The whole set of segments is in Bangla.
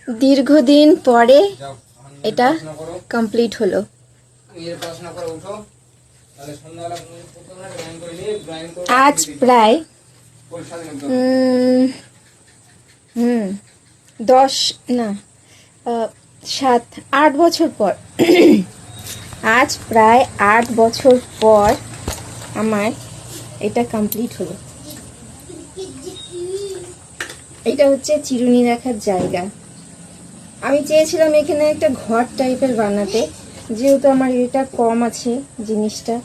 দীর্ঘদিন পরে এটা কমপ্লিট হলো। আজ প্রায় 7-8 বছর পর আজ প্রায় 8 বছর পর আমার এটা কমপ্লিট হলো। এটা হচ্ছে চিরুনি রাখার জায়গা। আমি চেয়েছিলাম এখানে একটা ঘর টাইপের বানাতে, যেহেতু আমার এটা কম আছে জিনিসটা,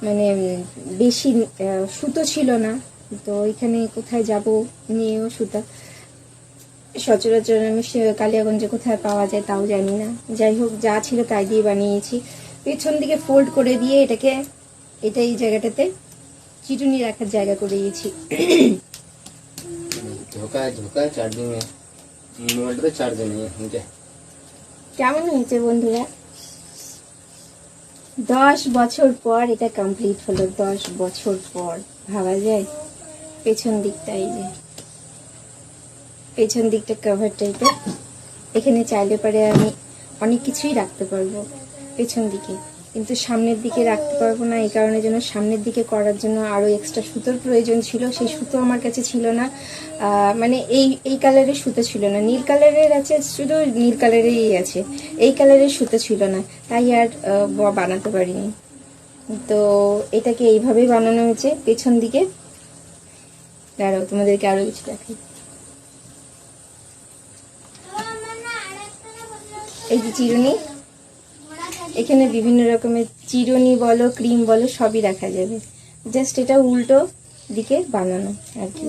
মানে বেশি সুতো ছিল না, তো এখানে কোথায় যাব নিয়েও সুতা সচরাচর আমি কালিয়াগঞ্জে কোথায় পাওয়া যায় তাও জানি না। যাই হোক, যা ছিল তাই দিয়ে বানিয়েছি। পেছন দিকে ফোল্ড করে দিয়ে এটা এই জায়গাটাতে চিরুনি রাখার জায়গা করে দিয়েছি। কেমন হয়েছে বন্ধুরা? 10 বছর পর এটা কমপ্লিট হলো। 10 বছর পর ভাবা যায়। পেছন দিকটা এই যে পেছন দিকটা কভার টাইপের, এখানে চাইলে পারে আমি অনেক কিছুই রাখতে পারবো পেছন দিকে, কিন্তু সামনের দিকে রাখতে পারবো না। এই কারণে জন্য সামনের দিকে করার জন্য আরও এক্সট্রা সুতোর প্রয়োজন ছিল। সেই সুতো আমার কাছে ছিল না, মানে এই কালারের সুতো ছিল না। নীল কালারের আছে, শুধু নীল কালারেরই আছে, এই কালারের সুতো ছিল না, তাই আর বানাতে পারিনি। তো এটাকে এইভাবেই বানানো হয়েছে পেছন দিকে। দাঁড়াও, তোমাদেরকে আরও কিছু দেখাই। এই যে চিরুনি, এখানে বিভিন্ন রকমের চিরুনি বলো, ক্রিম বলো, সবই রাখা যাবে। জাস্ট এটা উল্টো দিকে বানানো আর কি।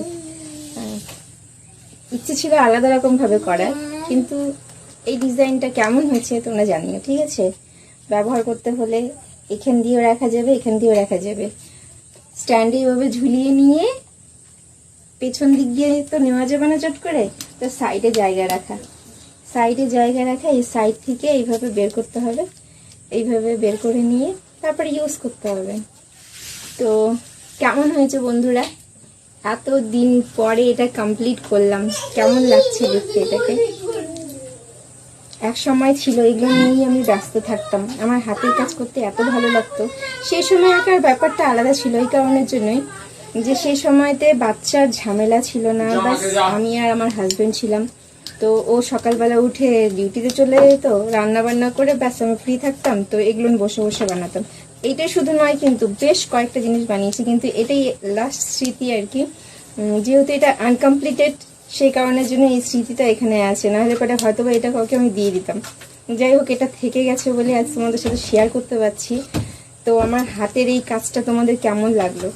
ইচ্ছে ছিল আলাদা রকম ভাবে করার, কিন্তু এই ডিজাইনটা কেমন হয়েছে তোমরা জানিও, ঠিক আছে? ব্যবহার করতে হলে এখান দিয়েও রাখা যাবে, এখান দিয়েও রাখা যাবে। স্ট্যান্ডে এভাবে ঝুলিয়ে নিয়ে পেছন দিক দিয়ে তো নেওয়া যাবে না চট করে, তো সাইডে জায়গা রাখা, এই সাইড থেকে এইভাবে বের করতে হবে। এইভাবে বের করে নিয়ে তারপরে ইউজ করতে হবে। তো কেমন হয়েছে বন্ধুরা? এত দিন পরে এটা কমপ্লিট করলাম, কেমন লাগছে দেখতে এটাকে? এক সময় ছিল এগুলো নিয়েই আমি ব্যস্ত থাকতাম, আমার হাতের কাজ করতে এত ভালো লাগতো। সেই সময় একার ব্যাপারটা আলাদা ছিল, এই কারণের জন্যই যে সেই সময়তে বাচ্চার ঝামেলা ছিল না, বাস আমি আর আমার হাজবেন্ড ছিলাম। তো ও সকালবেলা উঠে ডিউটিতে চলে যেত, রান্না বান্না করে ব্যাস আমি ফ্রি থাকতাম। তো এগুলো বসে বসে বানাতাম। এইটাই শুধু নয়, কিন্তু বেশ কয়েকটা জিনিস বানিয়েছি, কিন্তু এটাই লাস্ট স্মৃতি আর কি। যেহেতু এটা আনকমপ্লিটেড, সেই কারণের জন্য এই স্মৃতিটা এখানে আছে, নাহলে পরে হয়তো বা এটা কাউকে আমি দিয়ে দিতাম। যাই হোক, এটা থেকে গেছে বলে আজ তোমাদের সাথে শেয়ার করতে পারছি। তো আমার হাতের এই কাজটা তোমাদের কেমন লাগলো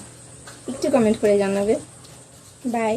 একটু কমেন্ট করে জানাবে। বাই।